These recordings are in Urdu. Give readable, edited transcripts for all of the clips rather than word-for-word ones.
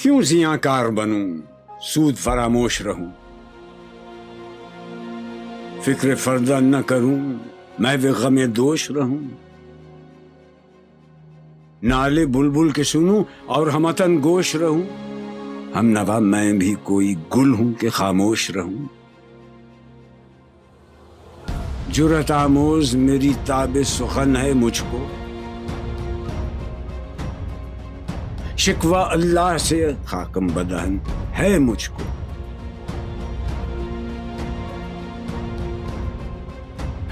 کیوں زیاں کار بنوں، سود فراموش رہوں، فکر فردہ نہ کروں، میں بھی غم دوش رہوں، نالے بلبل کے سنوں اور ہمتن گوش رہوں، ہم نوا میں بھی کوئی گل ہوں کہ خاموش رہوں، جرأت آموز میری تاب سخن ہے مجھ کو، شکوہ اللہ سے خاکم بدہن ہے مجھ کو،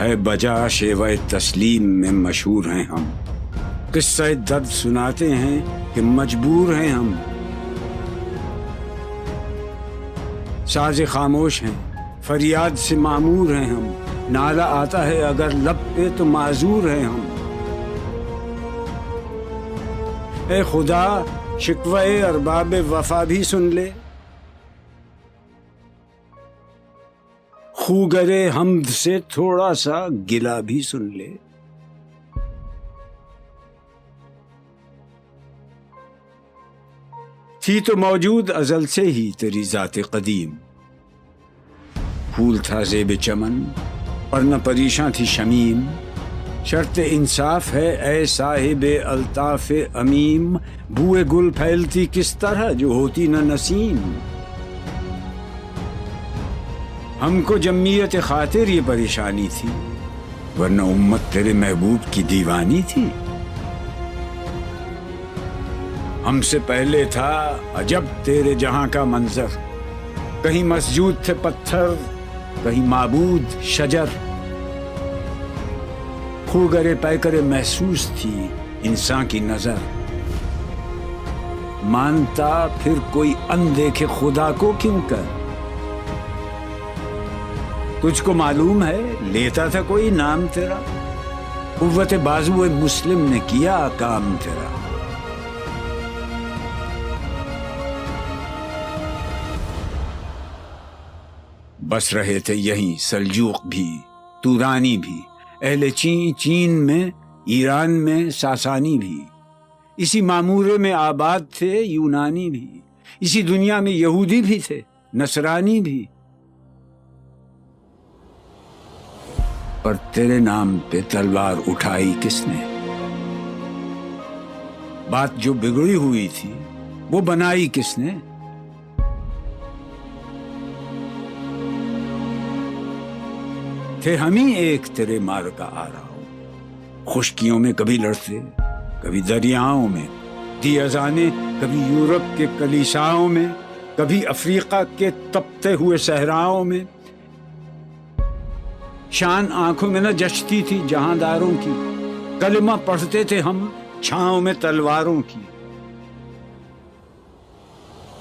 ہے بجا شیوہ تسلیم میں مشہور ہیں ہم، قصہ درد سناتے ہیں کہ مجبور ہیں ہم، ساز خاموش ہیں فریاد سے معمور ہیں ہم، نالہ آتا ہے اگر لب پہ تو معذور ہیں ہم، اے خدا شکوہ ارباب وفا بھی سن لے، خوگرے حمد سے تھوڑا سا گلہ بھی سن لے، تھی تو موجود ازل سے ہی تیری ذات قدیم، پھول تھا زیب چمن اور نہ پریشاں تھی شمیم، شرط انصاف ہے اے صاحب الطاف امیم، بوئے گل پھیلتی کس طرح جو ہوتی نہ نسیم، ہم کو جمعیت خاطر یہ پریشانی تھی ورنہ امت تیرے محبوب کی دیوانی تھی، ہم سے پہلے تھا عجب تیرے جہاں کا منظر، کہیں مسجود تھے پتھر کہیں معبود شجر، خوگرے پیکرے محسوس تھی انسان کی نظر، مانتا پھر کوئی اندیکھے خدا کو کیوں کر، تجھ کو معلوم ہے لیتا تھا کوئی نام تیرا، قوت بازو مسلم نے کیا کام تیرا، بس رہے تھے یہیں سلجوق بھی تورانی بھی، اہل چین میں ایران میں ساسانی بھی، اسی معمورے میں آباد تھے یونانی بھی، اسی دنیا میں یہودی بھی تھے نصرانی بھی، پر تیرے نام پہ تلوار اٹھائی کس نے، بات جو بگڑی ہوئی تھی وہ بنائی کس نے، تھے ہم ہی ایک تیرے مار کا آ رہا ہوں، خشکیوں میں کبھی لڑتے کبھی دریاؤں میں، دی اذانیں کبھی یورپ کے کلیساؤں میں، کبھی افریقہ کے تپتے ہوئے صحراؤں میں، شان آنکھوں میں نہ جچتی تھی جہانداروں کی، کلمہ پڑھتے تھے ہم چھاؤں میں تلواروں کی،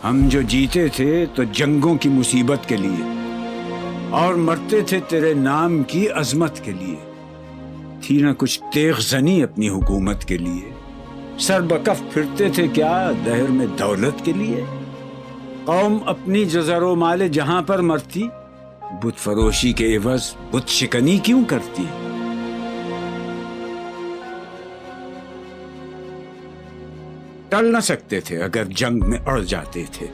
ہم جو جیتے تھے تو جنگوں کی مصیبت کے لیے اور مرتے تھے تیرے نام کی عظمت کے لیے، تھی نہ کچھ تیغ زنی اپنی حکومت کے لیے، سر بکف پھرتے تھے کیا دہر میں دولت کے لیے، قوم اپنی جزر و مال جہاں پر مرتی، بت فروشی کے عوض بت شکنی کیوں کرتی، ٹل نہ سکتے تھے اگر جنگ میں اڑ جاتے تھے،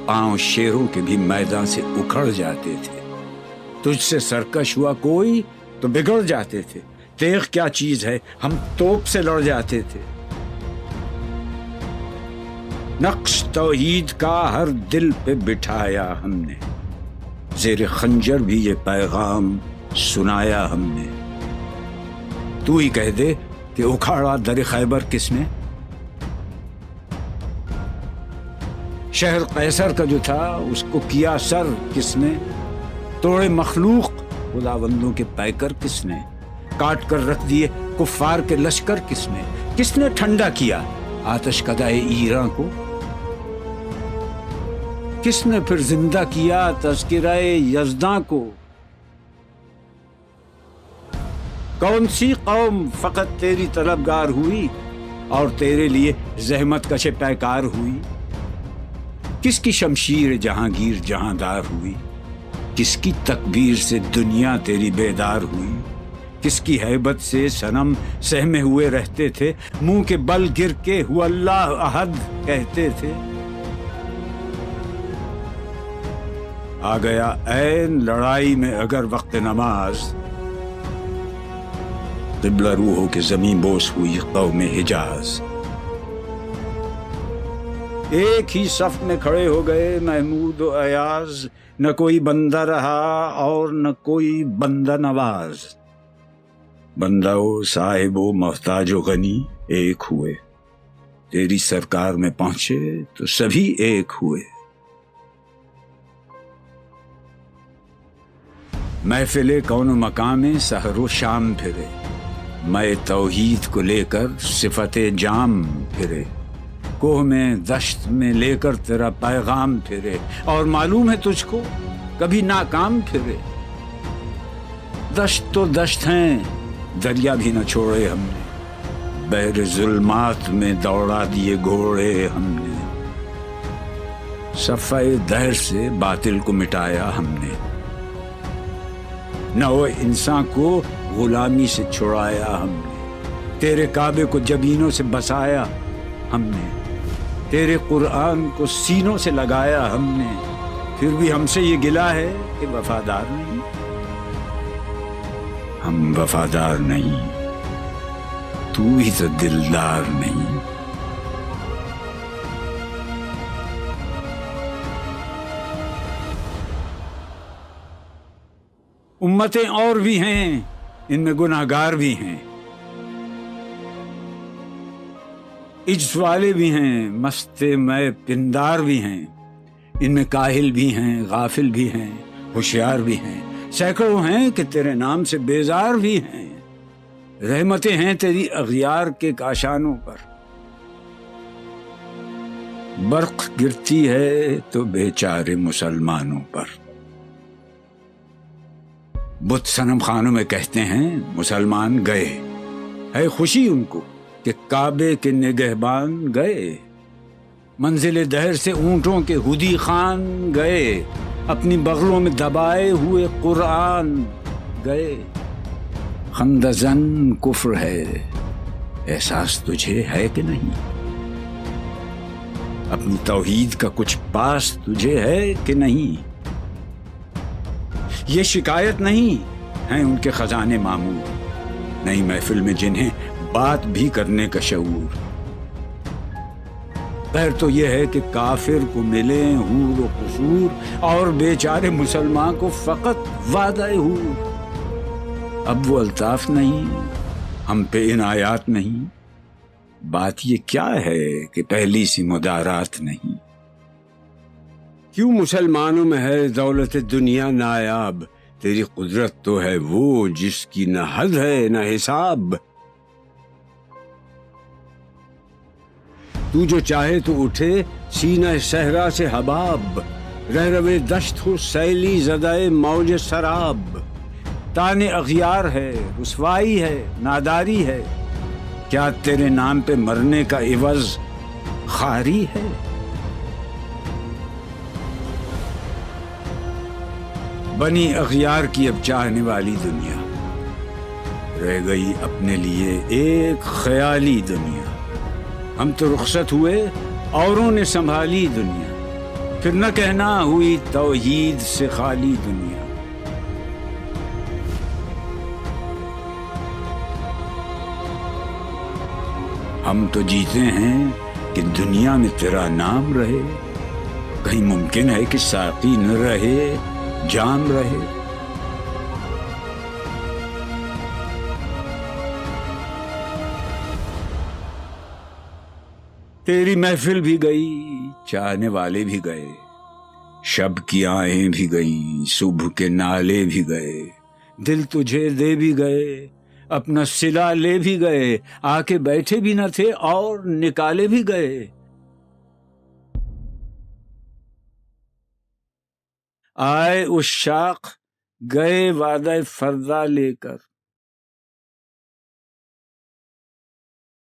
پاؤں شیروں کے بھی میدان سے اکھڑ جاتے تھے، تجھ سے سرکش ہوا کوئی تو بگڑ جاتے تھے، تیغ کیا چیز ہے ہم توپ سے لڑ جاتے تھے، نقش توحید کا ہر دل پہ بٹھایا ہم نے، زیر خنجر بھی یہ پیغام سنایا ہم نے، تو ہی کہہ دے کہ اکھاڑا در خیبر کس نے، شہر قیصر کا جو تھا اس کو کیا سر کس نے، توڑے مخلوق خداوندوں کے پیکر کس نے، کاٹ کر رکھ دیے کفار کے لشکر کس نے ٹھنڈا کیا آتش کدائے ایران کو، کس نے پھر زندہ کیا تذکرہ یزداں کو، کون سی قوم فقط تیری طلبگار ہوئی اور تیرے لیے زحمت کش پیکار ہوئی، کس کی شمشیر جہانگیر جہاندار ہوئی، کس کی تکبیر سے دنیا تیری بیدار ہوئی، کس کی ہیبت سے صنم سہمے ہوئے رہتے تھے، منہ کے بل گر کے ہو اللہ احد کہتے تھے، آ گیا عین لڑائی میں اگر وقت نماز، قبلہ رو ہو کے زمین بوس ہوئی قوم حجاز۔ ایک ہی صف میں کھڑے ہو گئے محمود و ایاز، نہ کوئی بندہ رہا اور نہ کوئی بندہ نواز۔ بندہ و صاحب و محتاج و غنی ایک ہوئے، تیری سرکار میں پہنچے تو سبھی ایک ہوئے۔ محفل کون و مقام میں سحر و شام پھرے، میں توحید کو لے کر صفت جام پھرے، کوہ میں دشت میں لے کر تیرا پیغام پھرے، اور معلوم ہے تجھ کو کبھی ناکام پھرے۔ دشت تو دشت ہیں، دریا بھی نہ چھوڑے ہم نے، بحر ظلمات میں دوڑا دیے گھوڑے ہم نے، صفحہ دہر سے باطل کو مٹایا ہم نے، نو انسان کو غلامی سے چھڑایا ہم نے، تیرے کعبے کو جبینوں سے بسایا ہم نے، تیرے قرآن کو سینوں سے لگایا ہم نے، پھر بھی ہم سے یہ گلہ ہے کہ وفادار نہیں۔ ہم وفادار نہیں، تو ہی تو دلدار نہیں۔ امتیں اور بھی ہیں، ان میں گناہگار بھی ہیں، عجز والے بھی ہیں، مست میں پندار بھی ہیں، ان میں کاہل بھی ہیں، غافل بھی ہیں، ہوشیار بھی ہیں، سینکڑوں ہیں کہ تیرے نام سے بیزار بھی ہیں۔ رحمتیں ہیں تیری اغیار کے کاشانوں پر، برق گرتی ہے تو بیچارے مسلمانوں پر۔ بت صنم خانوں میں کہتے ہیں مسلمان گئے، ہے خوشی ان کو کہ کعبے کے نگہبان گئے، منزل دہر سے اونٹوں کے ہدی خان گئے، اپنی بغلوں میں دبائے ہوئے قرآن گئے۔ خندزن کفر ہے، احساس تجھے ہے کہ نہیں؟ اپنی توحید کا کچھ پاس تجھے ہے کہ نہیں؟ یہ شکایت نہیں ہیں ان کے خزانے معمور، نئی محفل میں جنہیں بات بھی کرنے کا شعور۔ خیر تو یہ ہے کہ کافر کو ملے حور و قصور، اور بیچارے مسلمان کو فقط وعدہ حور۔ اب وہ الطاف نہیں، ہم پہ عنایات نہیں، بات یہ کیا ہے کہ پہلی سی مدارات نہیں۔ کیوں مسلمانوں میں ہے دولت دنیا نایاب، تیری قدرت تو ہے وہ جس کی نہ حد ہے نہ حساب۔ تو جو چاہے تو اٹھے سینہ صحرا سے حباب، رہ روے دشت ہو سیلی زدائے موج سراب۔ تان اغیار ہے، رسوائی ہے، ناداری ہے، کیا تیرے نام پہ مرنے کا عوض خواری ہے؟ بنی اغیار کی اب چاہنے والی دنیا، رہ گئی اپنے لیے ایک خیالی دنیا۔ ہم تو رخصت ہوئے، اوروں نے سنبھالی دنیا، پھر نہ کہنا ہوئی توحید سے خالی دنیا۔ ہم تو جیتے ہیں کہ دنیا میں تیرا نام رہے، کہیں ممکن ہے کہ ساقی نہ رہے جام رہے۔ تیری محفل بھی گئی، چاہنے والے بھی گئے، شب کی آہیں بھی گئیں، صبح کے نالے بھی گئے، دل تجھے دے بھی گئے، اپنا صلہ لے بھی گئے، آ کے بیٹھے بھی نہ تھے اور نکالے بھی گئے۔ آئے عشاق گئے وعدہ فردا لے کر،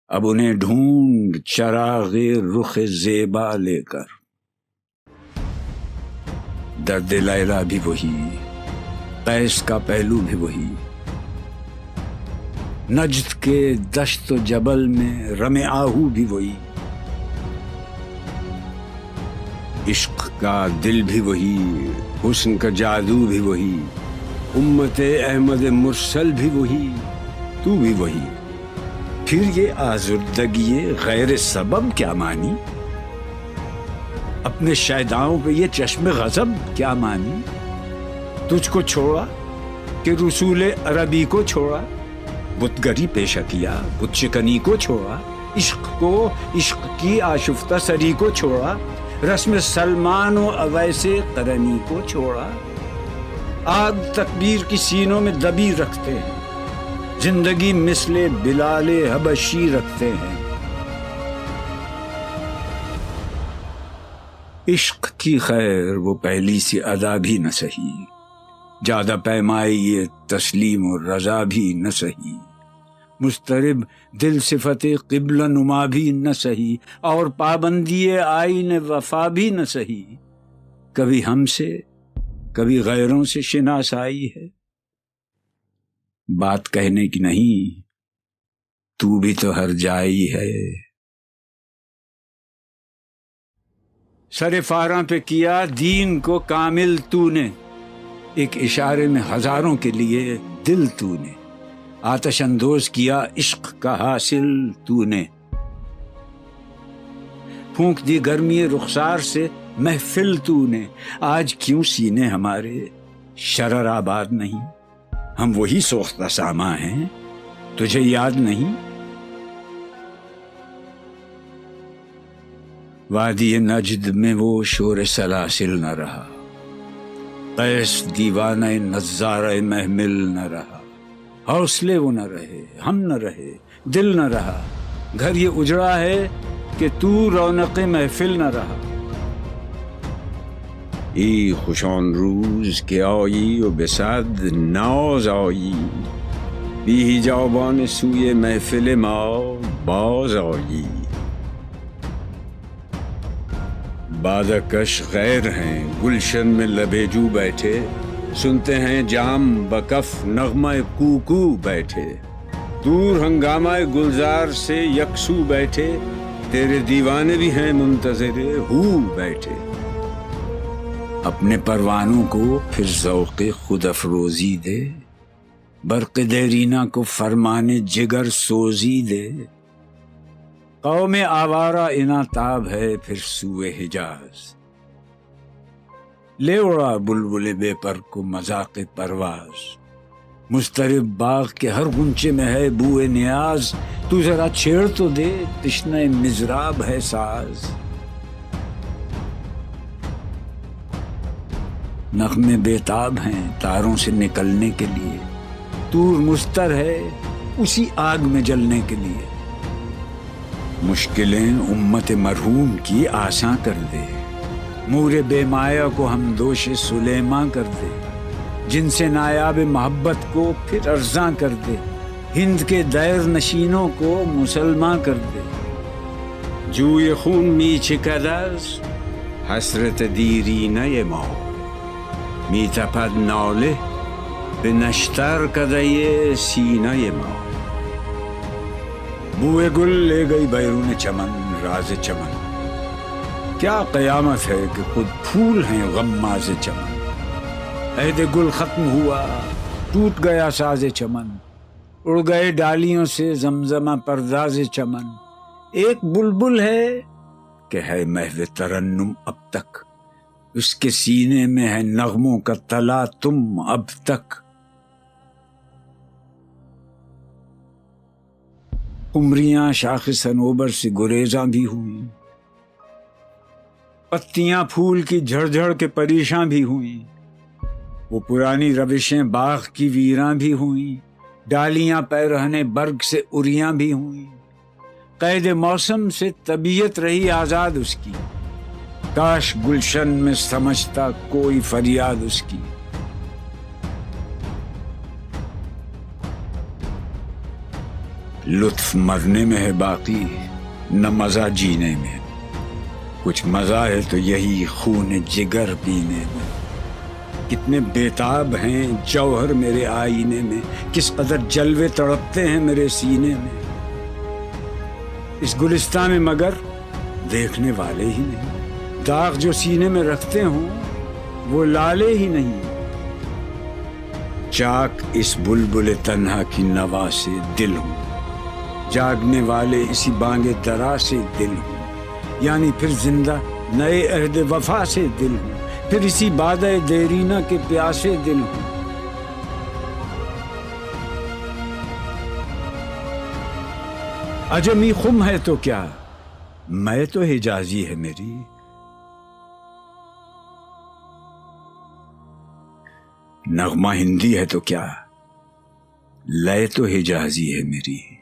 اب انہیں ڈھونڈ چراغ رخ زیبا لے کر۔ درد لیلا بھی وہی، قیس کا پہلو بھی وہی، نجد کے دشت و جبل میں رم آہو بھی وہی، عشق کا دل بھی وہی، حسن کا جادو بھی وہی، امت احمد مرسل بھی وہی، تو بھی وہی، پھر یہ آزردگی غیر سبب کیا مانی؟ اپنے شیداؤں پہ یہ چشم غضب کیا مانی؟ تجھ کو چھوڑا کہ رسول عربی کو چھوڑا، بت گری پیشہ کیا، بت شکنی کو چھوڑا، عشق کو، عشق کی آشفتہ سری کو چھوڑا، رسم سلمان و اویس قرنی کو چھوڑا، آگ تکبیر کی سینوں میں دبی رکھتے ہیں، زندگی مثل بلال حبشی رکھتے ہیں۔ عشق کی خیر وہ پہلی سی ادا بھی نہ سہی، زیادہ پیمائی یہ تسلیم و رضا بھی نہ سہی، مضطرب دل صفت قبلہ نما بھی نہ سہی، اور پابندی آئین وفا بھی نہ سہی، کبھی ہم سے کبھی غیروں سے شناسائی ہے، بات کہنے کی نہیں، تو بھی تو ہر جائی ہے۔ سر فاراں پہ کیا دین کو کامل تو نے، ایک اشارے میں ہزاروں کے لیے دل تو نے، آتش اندوز کیا عشق کا حاصل تو نے، پھونک دی گرمی رخسار سے محفل تو نے، آج کیوں سینے ہمارے شرر آباد نہیں؟ ہم وہی سوختہ ساما ہیں، تجھے یاد نہیں؟ وادی نجد میں وہ شور سلاسل نہ رہا، قیس دیوانہ نظارہ محمل نہ رہا، حوصلے وہ نہ رہے، ہم نہ رہے، دل نہ رہا، گھر یہ اجڑا ہے کہ تو رونق محفل نہ رہا۔ ای خوشان روز کہ آیی و بصد ناز آیی، بی حجابان سوی محفل ما باز آیی، بادکش غیر ہیں گلشن میں لبے جو بیٹھے، سنتے ہیں جام بکف نغمہ کوکو بیٹھے، دور ہنگامہ گلزار سے یکسو بیٹھے، تیرے دیوانے بھی ہیں منتظر ہو بیٹھے، اپنے پروانوں کو پھر ذوق خود افروزی دے، برق دیرینہ کو فرمان جگر سوزی دے، قوم آوارہ اناتاب ہے پھر سوئے حجاز، لے اڑا بلبل بے پر کو مذاق پرواز، مضطرب باغ کے ہر غنچے میں ہے بوئے نیاز، تو ذرا چھیڑ تو دے تشنہ مضراب ہے ساز، نغمے بےتاب ہیں تاروں سے نکلنے کے لیے، طور مستر ہے اسی آگ میں جلنے کے لیے، مشکلیں امت مرحوم کی آساں کر دے، مور بے مایا کو ہم دوش سلیماں کر دے، جن سے نایاب محبت کو پھر ارزاں کر دے، ہند کے دیر نشینوں کو مسلمان کر دے، جوئے خون می چکدز حسرت دیرینہ ما، می تپد ناله به نشتر کدے سینہ ما، بوئے گل لے گئی بیرون چمن راز چمن، کیا قیامت ہے کہ خود پھول ہیں غماز چمن، عہد گل ختم ہوا ٹوٹ گیا ساز چمن، اڑ گئے ڈالیوں سے زمزمہ پرداز چمن، ایک بلبل ہے کہ ہے محو ترنم اب تک، اس کے سینے میں ہے نغموں کا تلا تم اب تک، قمریاں شاخ صنوبر سے گریزاں بھی ہوئیں، پتیاں پھول کی جھڑ جھڑ کے پریشاں بھی ہوئیں، وہ پرانی روشیں باغ کی ویراں بھی ہوئیں، ڈالیاں پیرہنے برگ سے اریاں بھی ہوئیں، قید موسم سے طبیعت رہی آزاد اس کی، کاش گلشن میں سمجھتا کوئی فریاد اس کی، لطف مرنے میں ہے باقی نہ مزہ جینے میں، کچھ مزہ ہے تو یہی خون جگر پینے میں، کتنے بیتاب ہیں جوہر میرے آئینے میں، کس قدر جلوے تڑپتے ہیں میرے سینے میں، اس گلستان میں مگر دیکھنے والے ہی نہیں، داغ جو سینے میں رکھتے ہوں وہ لالے ہی نہیں، چاک اس بلبل تنہا کی نوا سے دل ہوں، جاگنے والے اسی بانگ درا سے دل ہوں، یعنی پھر زندہ نئے عہد وفا سے دل ہوں، پھر اسی بادۂ دیرینہ کے پیاسے دل ہوں۔ عجمی خم ہے تو کیا، میں تو حجازی ہے میری، نغمہ ہندی ہے تو کیا، لے تو حجازی ہے میری۔